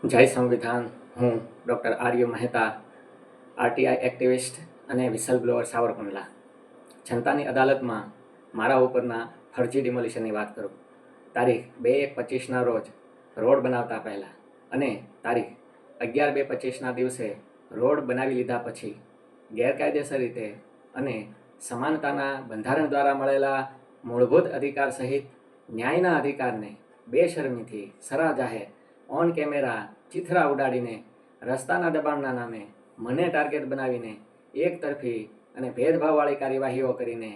જય સંવિધાન. હું ડૉક્ટર આર્ય મહેતા, આરટીઆઈ એક્ટિવિસ્ટ અને વિસલ બ્લોઅર સાવરકુંડલા. જનતાની અદાલતમાં મારા ઉપરના ફરજી ડિમોલિશનની વાત કરું. તારીખ 2/1/25ના રોજ રોડ બનાવતા પહેલાં અને તારીખ 11/2/25ના દિવસે રોડ બનાવી લીધા પછી ગેરકાયદેસર રીતે અને સમાનતાના બંધારણ દ્વારા મળેલા મૂળભૂત અધિકાર સહિત ન્યાયના અધિકારને બેશરમીથી સરાજાહેર ઓન કેમેરા ચીથરા ઉડાડીને રસ્તાના દબાણના નામે મને ટાર્ગેટ બનાવીને એકતરફી અને ભેદભાવવાળી કાર્યવાહીઓ કરીને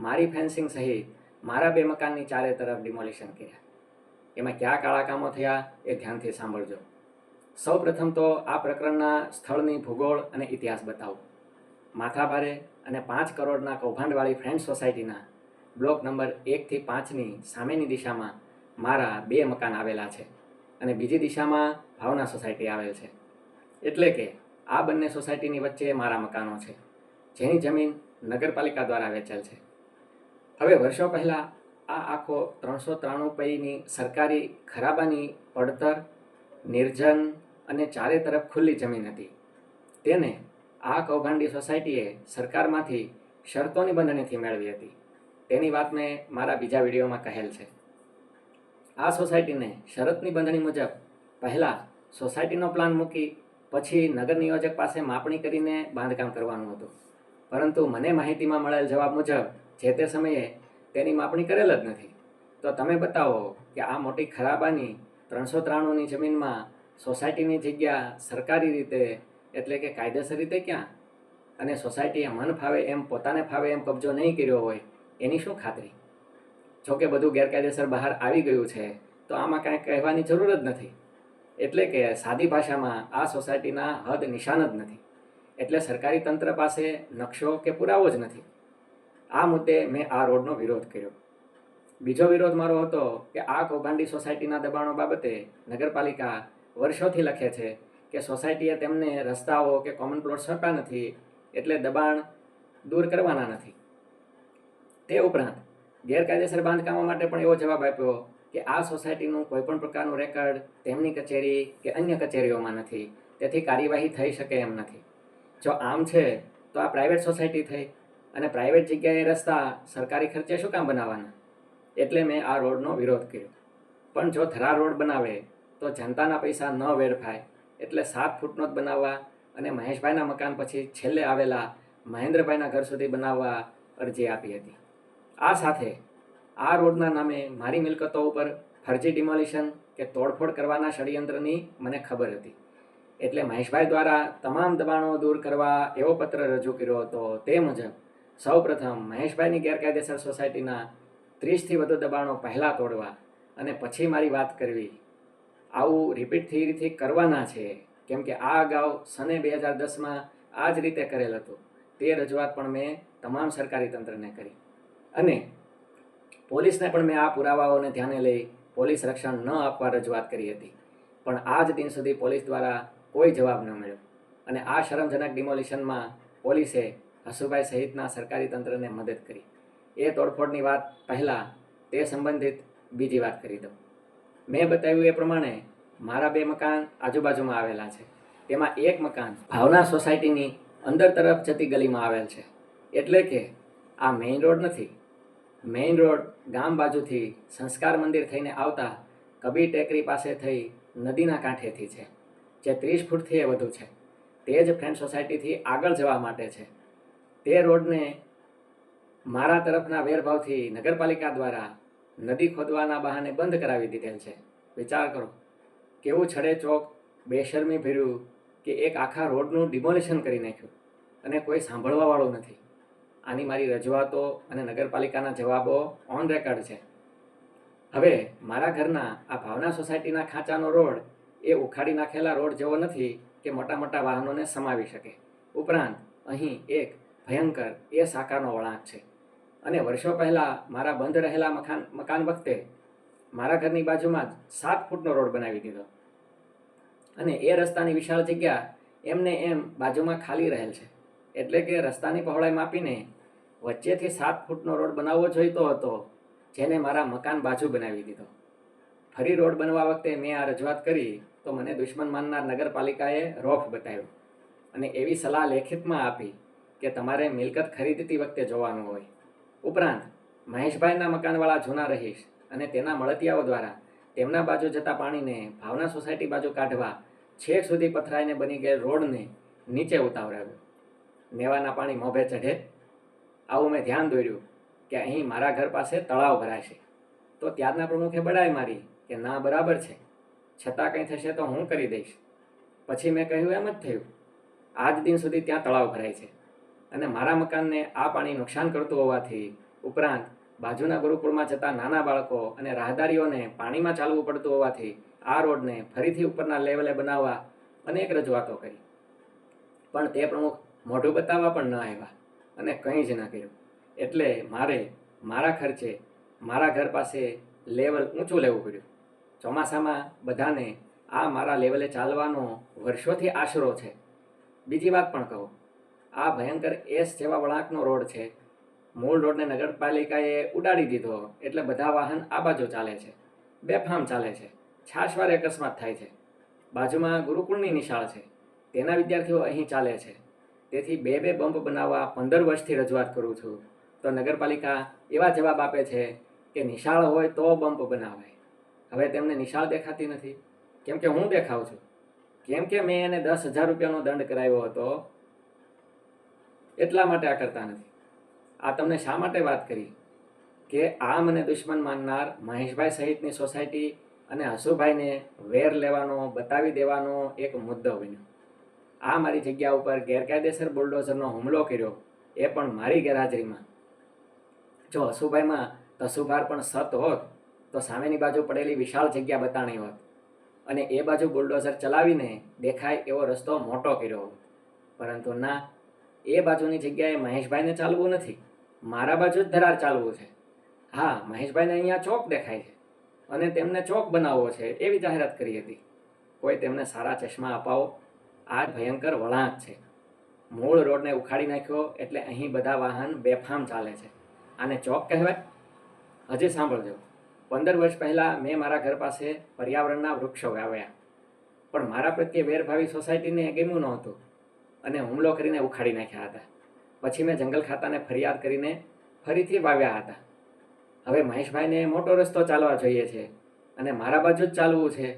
મારી ફેન્સિંગ સહિત મારા 2 મકાનની ચારે તરફ ડિમોલિશન કર્યા. એમાં કયા કાળા કામો થયા એ ધ્યાનથી સાંભળજો. સૌ પ્રથમ તો આ પ્રકરણના સ્થળની ભૂગોળ અને ઇતિહાસ બતાવો. માથાભારે અને 5 કરોડના કૌભાંડવાળી ફ્રેન્ડ સોસાયટીના બ્લોક નંબર 1થી 5ની સામેની દિશામાં મારા 2 મકાન આવેલા છે અને બીજી દિશામાં ભાવના સોસાયટી આવેલ છે. એટલે કે આ બંને સોસાયટીની વચ્ચે મારા મકાનો છે, જેની જમીન નગરપાલિકા દ્વારા વેચેલ છે. હવે વર્ષો પહેલાં આ આખો 393 પૈની સરકારી ખરાબાની પડતર, નિર્જન અને ચારે તરફ ખુલ્લી જમીન હતી. તેને આ કૌભાંડી સોસાયટીએ સરકારમાંથી શરતોની બંધણીથી મેળવી હતી. તેની વાત મેં મારા બીજા વિડીયોમાં કહેલ છે. આ સોસાયટીને શરતની બંધણી મુજબ પહેલાં સોસાયટીનો પ્લાન મૂકી પછી નગર નિયોજક પાસે માપણી કરીને બાંધકામ કરવાનું હતું. પરંતુ મને માહિતીમાં મળેલ જવાબ મુજબ જે તે સમયે તેની માપણી કરેલ જ નથી. તો તમે બતાવો કે આ મોટી ખરાબાની 393ની જમીનમાં સોસાયટીની જગ્યા સરકારી રીતે એટલે કે કાયદેસર રીતે ક્યાં, અને સોસાયટીએ મન ફાવે એમ પોતાને ફાવે એમ કબજો નહીં કર્યો હોય એની શું ખાતરી? જોકે બધું ગેરકાયદેસર બહાર આવી ગયું છે તો આમાં કાંઈ કહેવાની જરૂર જ નથી. એટલે કે સાદી ભાષામાં આ સોસાયટીના હદ નિશાન જ નથી. એટલે સરકારી તંત્ર પાસે નકશો કે પુરાવો જ નથી. આ મુદ્દે મેં આ રોડનો વિરોધ કર્યો. બીજો વિરોધ મારો હતો કે આ કૌભાંડી સોસાયટીના દબાણો બાબતે નગરપાલિકા વર્ષોથી લખે છે કે સોસાયટીએ તેમને રસ્તાઓ કે કોમન પ્લોટ સોંપ્યા નથી એટલે દબાણ દૂર કરવાના નથી. તે ઉપરાંત ગેરકાયદેસર બાંધકામો માટે પણ એવો જવાબ આપ્યો કે આ સોસાયટીનું કોઈપણ પ્રકારનું રેકર્ડ તેમની કચેરી કે અન્ય કચેરીઓમાં નથી, તેથી કાર્યવાહી થઈ શકે એમ નથી. જો આમ છે તો આ પ્રાઇવેટ સોસાયટી થઈ અને પ્રાઇવેટ જગ્યાએ રસ્તા સરકારી ખર્ચે શું કામ બનાવવાના? એટલે મેં આ રોડનો વિરોધ કર્યો. પણ જો થરાર રોડ બનાવે તો જનતાના પૈસા ન વેડફાય એટલે 7 ફૂટનો જ બનાવવા અને મહેશભાઈના મકાન પછી છેલ્લે આવેલા મહેન્દ્રભાઈના ઘર સુધી બનાવવા અરજી આપી હતી. આ સાથે આ રોડના નામે મારી મિલકતો ઉપર ફરજી ડિમોલિશન કે તોડફોડ કરવાના ષડયંત્રની મને ખબર હતી. એટલે મહેશભાઈ દ્વારા તમામ દબાણો દૂર કરવા એવો પત્ર રજૂ કર્યો હતો. તે મુજબ સૌપ્રથમ મહેશભાઈની ગેરકાયદેસર સોસાયટીના 30થી વધુ દબાણો પહેલાં તોડવા અને પછી મારી વાત કરવી. આવું રિપીટ થિયરીથી કરવાના છે, કેમ કે આ અગાઉ સને 2010માં આ જ રીતે કરેલ હતું. તે રજૂઆત પણ મેં તમામ સરકારી તંત્રને કરી અને પોલીસને પણ મેં આ પુરાવાઓને ધ્યાને લઈ પોલીસ રક્ષણ ન આપવા રજૂઆત કરી હતી. પણ આજ દિન સુધી પોલીસ દ્વારા કોઈ જવાબ ન મળ્યો અને આ શરમજનક ડિમોલિશનમાં પોલીસે હસુભાઈ સહિતના સરકારી તંત્રને મદદ કરી. એ તોડફોડની વાત પહેલાં તે સંબંધિત બીજી વાત કરી દઉં. મેં બતાવ્યું એ પ્રમાણે મારા 2 મકાન આજુબાજુમાં આવેલા છે. તેમાં એક મકાન ભાવના સોસાયટીની અંદર તરફ જતી ગલીમાં આવેલ છે. એટલે કે આ મેઇન રોડ નથી. મેઇન રોડ ગામ બાજુથી સંસ્કાર મંદિર થઈને આવતા કબીર ટેકરી પાસે થઈ નદીના કાંઠેથી છે, જે 30 ફૂટથી વધુ છે. તે જ ફ્રેન્ડ સોસાયટીથી આગળ જવા માટે છે. તે રોડને મારા તરફના વેરભાવથી નગરપાલિકા દ્વારા નદી ખોદવાના બહાને બંધ કરાવી દીધેલ છે. વિચાર કરો કેવું છડે ચોક બેશરમી ભર્યું કે એક આખા રોડનું ડિમોલિશન કરી નાખ્યું અને કોઈ સાંભળવાવાળું નથી. આની મારી રજૂઆતો અને નગરપાલિકાના જવાબો ઓન રેકર્ડ છે. હવે મારા ઘરના આ ભાવના સોસાયટીના ખાંચાનો રોડ એ ઉખાડી નાખેલા રોડ જેવો નથી કે મોટા મોટા વાહનોને સમાવી શકે. ઉપરાંત અહીં એક ભયંકર એ શાખાનો વળાંક છે અને વર્ષો પહેલાં મારા બંધ રહેલા મકાન વખતે મારા ઘરની બાજુમાં જ 7 ફૂટનો રોડ બનાવી દીધો અને એ રસ્તાની વિશાળ જગ્યા એમને એમ બાજુમાં ખાલી રહેલ છે. એટલે કે રસ્તાની પહોળાઈ માપીને વચ્ચેથી 7 ફૂટનો રોડ બનાવવો જોઈતો હતો, જેને મારા મકાન બાજુ બનાવી દીધો. ફરી રોડ બનવા વખતે મેં આ રજૂઆત કરી તો મને દુશ્મન માનનાર નગરપાલિકાએ રોફ બતાવ્યો અને એવી સલાહ લેખિતમાં આપી કે તમારે મિલકત ખરીદતી વખતે જોવાનું હોય. ઉપરાંત મહેશભાઈના મકાનવાળા જૂના રહીશ અને તેના મળતિયાઓ દ્વારા તેમના બાજુ જતા પાણીને ભાવના સોસાયટી બાજુ કાઢવા છેક સુધી પથરાઈને બની ગયેલ રોડને નીચે ઉતાવળાવ્યો. નેવાના પાણી મોભે ચઢે આવું મેં ધ્યાન દોર્યું કે અહીં મારા ઘર પાસે તળાવ ભરાશે. તો ત્યારના પ્રમુખે બડાઈ મારી કે ના, બરાબર છે, છતાં કંઈ થશે તો હું કરી દઈશ. પછી મેં કહ્યું એમ જ થયું. આજ દિન સુધી ત્યાં તળાવ ભરાય છે અને મારા મકાનને આ પાણી નુકસાન કરતું હોવાથી, ઉપરાંત બાજુના ગુરુકુળમાં જતા નાના બાળકો અને રાહદારીઓને પાણીમાં ચાલવું પડતું હોવાથી આ રોડને ફરીથી ઉપરના લેવલે બનાવવા અનેક રજૂઆતો કરી. પણ તે પ્રમુખ મોઢું બતાવવા પણ ન આવ્યા અને કંઈ જ ન કર્યું. એટલે મારે મારા ખર્ચે મારા ઘર પાસે લેવલ ઊંચું લેવું પડ્યું. ચોમાસામાં બધાને આ મારા લેવલે ચાલવાનો વર્ષોથી આશરો છે. બીજી વાત પણ કહું, આ ભયંકર એસ જેવા વળાંકનો રોડ છે. મૂળ રોડને નગરપાલિકાએ ઉડાડી દીધો એટલે બધા વાહન આ બાજુ ચાલે છે, બેફામ ચાલે છે, છાશવારે અકસ્માત થાય છે. બાજુમાં ગુરુકુળની નિશાળ છે, તેના વિદ્યાર્થીઓ અહીં ચાલે છે. તેથી બે બમ્પ બનાવવા 15 વર્ષથી રજૂઆત કરું છું તો નગરપાલિકા એવા જવાબ આપે છે કે નિશાળ હોય તો બમ્પ બનાવાય. હવે તેમને નિશાળ દેખાતી નથી. કેમ કે હું દેખાઉં છું. કેમ કે મેં એને 10,000 રૂપિયાનો દંડ કરાવ્યો હતો, એટલા માટે આ કરતા નથી. આ તમને શા માટે વાત કરી કે આ મને દુશ્મન માનનાર મહેશભાઈ સહિતની સોસાયટી અને હસુભાઈને વેર લેવાનો, બતાવી દેવાનો એક મુદ્દો બન્યો. આ મારી જગ્યા ઉપર ગેરકાયદેસર બુલડોઝરનો હુમલો કર્યો, એ પણ મારી ગેરહાજરીમાં. જો હસુભાઈમાં તસુભાર પણ સત હોત તો સામેની બાજુ પડેલી વિશાળ જગ્યા બતાણી હોત અને એ બાજુ બુલડોઝર ચલાવીને દેખાય એવો રસ્તો મોટો કર્યો હોત. પરંતુ ના, એ બાજુની જગ્યાએ મહેશભાઈને ચાલવું નથી, મારા બાજુ જ ધરાર ચાલવું છે. હા, મહેશભાઈને અહીંયા ચોક દેખાય છે અને તેમને ચોક બનાવવો છે એવી જાહેરાત કરી હતી. કોઈ તેમને સારા ચશ્મા અપાવો. આ ભયંકર વળાંક છે. મૂળ રોડને ઉખાડી નાખ્યો એટલે અહીં બધા વાહન બેફામ ચાલે છે. આને ચોક કહેવાય? હજી સાંભળજો. 15 વર્ષ પહેલાં મેં મારા ઘર પાસે પર્યાવરણના વૃક્ષો વાવ્યા, પણ મારા પ્રત્યે વેરભાવી સોસાયટીને ગમ્યું નહોતું અને હુમલો કરીને ઉખાડી નાખ્યા હતા. પછી મેં જંગલ ખાતાને ફરિયાદ કરીને ફરીથી વાવ્યા હતા. હવે મહેશભાઈને મોટો રસ્તો ચાલવા જોઈએ છે અને મારા બાજુ જ ચાલવું છે.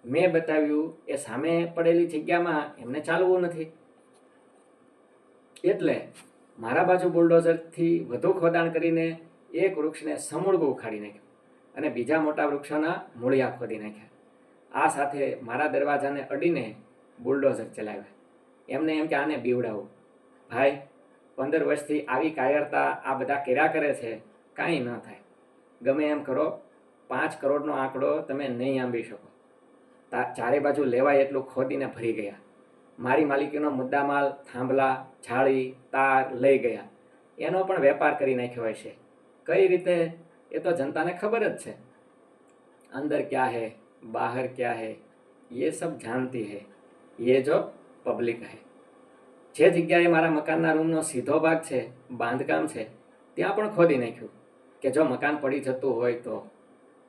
મેં બતાવ્યું એ સામે પડેલી જગ્યામાં એમને ચાલવું નથી, એટલે મારા બાજુ બુલડોઝરથી વધુ ખોદાણ કરીને એક વૃક્ષને સમૂળગું ઉખાડી નાખ્યું અને બીજા મોટા વૃક્ષોના મૂળિયા ખોદી નાખ્યા. આ સાથે મારા દરવાજાને અડીને બુલડોઝર ચલાવ્યા. એમને એમ કે આને બીવડાવું. ભાઈ, 15 વર્ષથી આવી કાયરતા આ બધા કર્યા કરે છે, કાંઈ ન થાય. ગમે એમ કરો, 5 કરોડનો આંકડો તમે નહીં આંબી શકો. ચારે બાજુ લેવાય એટલું ખોદીને ભરી ગયા. મારી માલિકીનો મુદ્દામાલ, થાંભલા, જાળી, તાર લઈ ગયા. એનો પણ વેપાર કરી નાખ્યો હશે. કઈ રીતે એ તો જનતાને ખબર જ છે. અંદર ક્યાં હે, બહાર ક્યાં હે, ये सब जानती है. ये जो પબ્લિક હે. જે જગ્યાએ મારા મકાનના રૂમનો સીધો ભાગ છે, બાંધકામ છે, ત્યાં પણ ખોદી નાખ્યું કે જો મકાન પડી જતું હોય તો.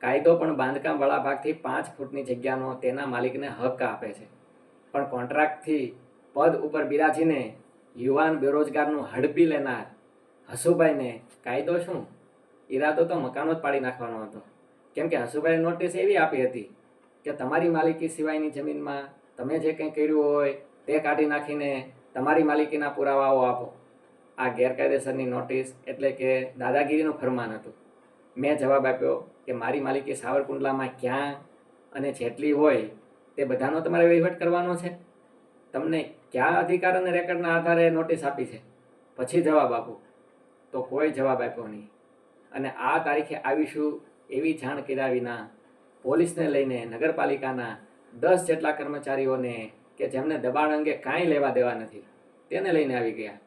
કાયદો પણ બાંધકામવાળા ભાગથી 5 ફૂટની જગ્યાનો તેના માલિકને હક આપે છે, પણ કોન્ટ્રાક્ટથી પદ ઉપર બિરાજીને યુવાન બેરોજગારનું હડપી લેનાર હસુભાઈને કાયદો શું? ઈરાદો તો મકાનો જ પાડી નાખવાનો હતો. કેમ કે હસુભાઈએ નોટિસ એવી આપી હતી કે તમારી માલિકી સિવાયની જમીનમાં તમે જે કંઈ કર્યું હોય તે કાઢી નાખીને તમારી માલિકીના પુરાવાઓ આપો. આ ગેરકાયદેસરની નોટિસ એટલે કે દાદાગીરીનું ફરમાન હતું. મેં જવાબ આપ્યો કે મારી માલિકી સાવરકુંડલામાં ક્યાં અને જેટલી હોય તે બધાનો તમારે વહીવટ કરવાનો છે. તમને કયા અધિકાર અને રેકર્ડના આધારે નોટિસ આપી છે? પછી જવાબ આપો. તો કોઈ જવાબ આપ્યો નહીં અને આ તારીખે આવીશું એવી જાણ કર્યા વિના પોલીસને લઈને નગરપાલિકાના 10 જેટલા કર્મચારીઓને કે જેમને દબાણ અંગે કાંઈ લેવા દેવા નથી તેને લઈને આવી ગયા.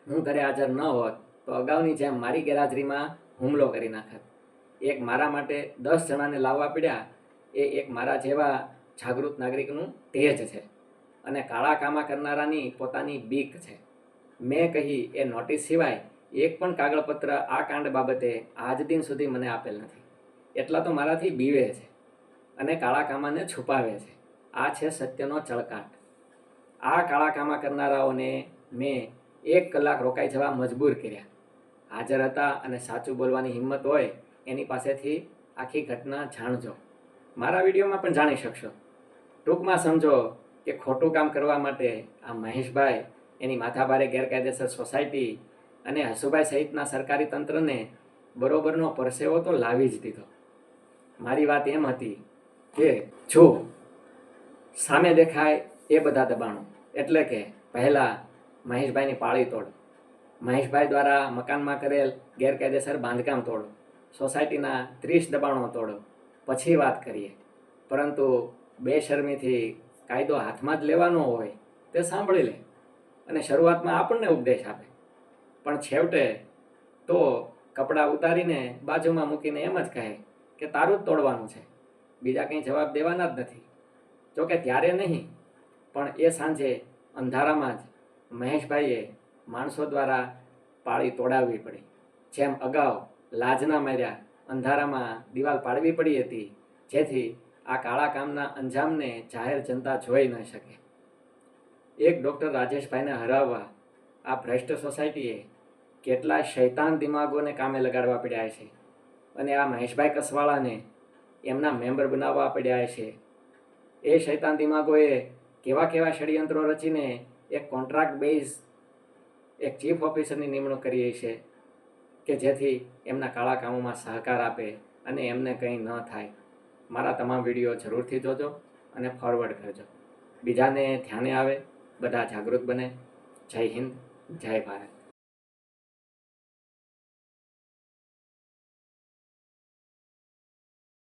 હું ઘરે હાજર ન હોત તો અગાઉની જેમ મારી ગેરહાજરીમાં હુમલો કરી નાખત. એક મારા માટે 10 જણાને લાવવા પડ્યા એ એક મારા જેવા જાગૃત નાગરિકનું તેજ છે અને કાળા કામા કરનારાની પોતાની બીક છે. મેં કહી એ નોટિસ સિવાય એક પણ કાગળપત્ર આ કાંડ બાબતે આજ દિન સુધી મને આપેલ નથી. એટલા તો મારાથી બીવે છે અને કાળા કામાને છુપાવે છે. આ છે સત્યનો ચળકાટ. આ કાળા કામા કરનારાઓને મેં 1 કલાક રોકાઈ જવા મજબૂર કર્યા. હાજર હતા અને સાચું બોલવાની હિંમત હોય એની પાસેથી આખી ઘટના જાણજો. મારા વિડીયોમાં પણ જાણી શકશો. ટૂંકમાં સમજો કે ખોટું કામ કરવા માટે આ મહેશભાઈ એની માથાભારે ગેરકાયદેસર સોસાયટી અને હસુભાઈ સહિતના સરકારી તંત્રને બરોબરનો પરસેવો તો લાવી જ દીધો. મારી વાત એમ હતી કે જો સામે દેખાય એ બધા દબાણો, એટલે કે પહેલાં મહેશભાઈની પાળી તોડ, મહેશભાઈ દ્વારા મકાનમાં કરેલ ગેરકાયદેસર બાંધકામ તોડો, સોસાયટીના 30 દબાણો તોડો, પછી વાત કરીએ. પરંતુ બેશરમીથી કાયદો હાથમાં જ લેવાનો હોય તે સાંભળી લે અને શરૂઆતમાં આપણને ઉપદેશ આપે, પણ છેવટે તો કપડાં ઉતારીને બાજુમાં મૂકીને એમ જ કહે કે તારું જ તોડવાનું છે, બીજા કંઈ જવાબ દેવાના જ નથી. જોકે ત્યારે નહીં, પણ એ સાંજે અંધારામાં જ મહેશભાઈએ માણસો દ્વારા પાળી તોડાવવી પડી. જેમ અગાઉ લાજના માર્યા અંધારામાં દિવાલ પાડવી પડી હતી, જેથી આ કાળા કામના અંજામને જાહેર જનતા જોઈ ન શકે. એક ડૉક્ટર રાજેશભાઈને હરાવવા આ ભ્રષ્ટ સોસાયટીએ કેટલાય શૈતાન દિમાગોને કામે લગાડવા પડ્યા છે અને આ મહેશભાઈ કસવાળાને એમના મેમ્બર બનાવવા પડ્યા છે. એ શૈતાન દિમાગોએ કેવા કેવા ષડયંત્રો રચીને એક કોન્ટ્રાક્ટ બેઝ એક ચીફ ઓફિસરની નિમણૂક કરી છે કે જેથી એમના કાળા કામોમાં સહકાર આપે અને એમને કંઈ ન થાય. મારા તમામ વિડીયો જરૂરથી જોજો અને ફોરવર્ડ કરજો. બીજાને ધ્યાને આવે, બધા જાગૃત બને. જય હિન્દ, જય ભારત.